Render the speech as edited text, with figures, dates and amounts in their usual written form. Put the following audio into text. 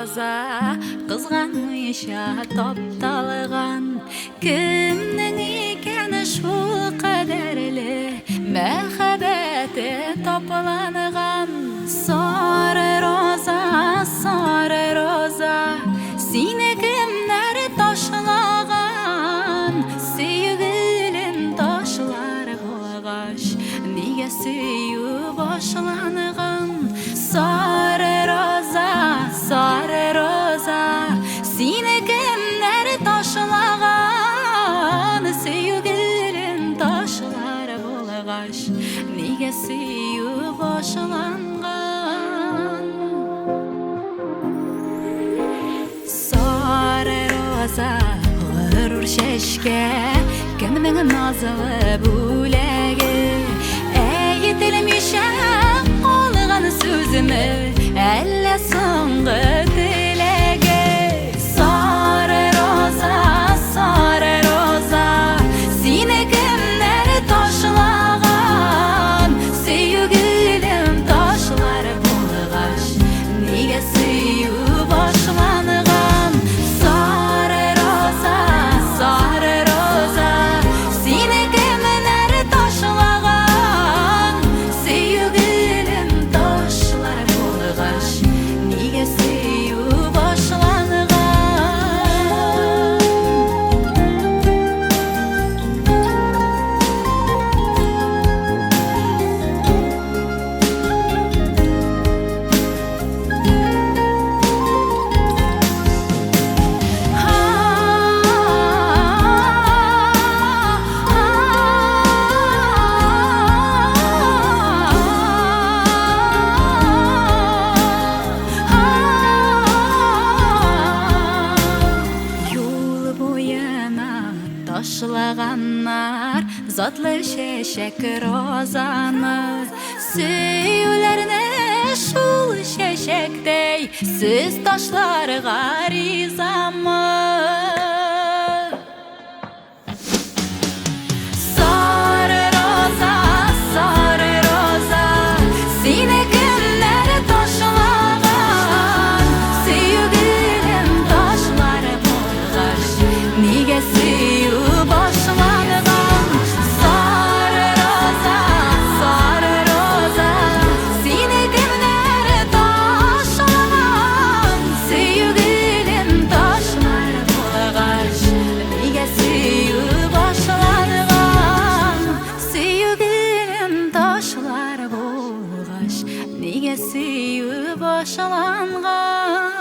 роза кызганыча топталган кимнең икән шул кадерле мәхәббәте топланган сары роза сине кемнәр ташлаган сөйгелен ташлар булгач нигә сөю башланган сары роза сине кемнәр ташлаган сөйгелен ташлар булгач нигә сөю башланган сары роза ғорур чәчкә кемнең назлы бүләге әйтелмичә калган сүземе әллә соңгы теләге сары роза сине кемнәр ташлаган сөйгелем ташлар булгач нигә сөю башланган сары роза сине кемнәр ташлаган сөйгелем ташлар булгач нигә сөю башланган юл буена ташлаганнар затлы чәчәк розаны сөюләрне шул чәчәктәй сез ташларга ризамы сары роза сине кемнәр ташлаган сөйгелем ташлар булгач нигә сөю башланган сары роза сине кемнәр ташлаган сөйгелем ташлар булгач нигә сөю башланган сөйгелем ташлар булгач нигә сөю башланган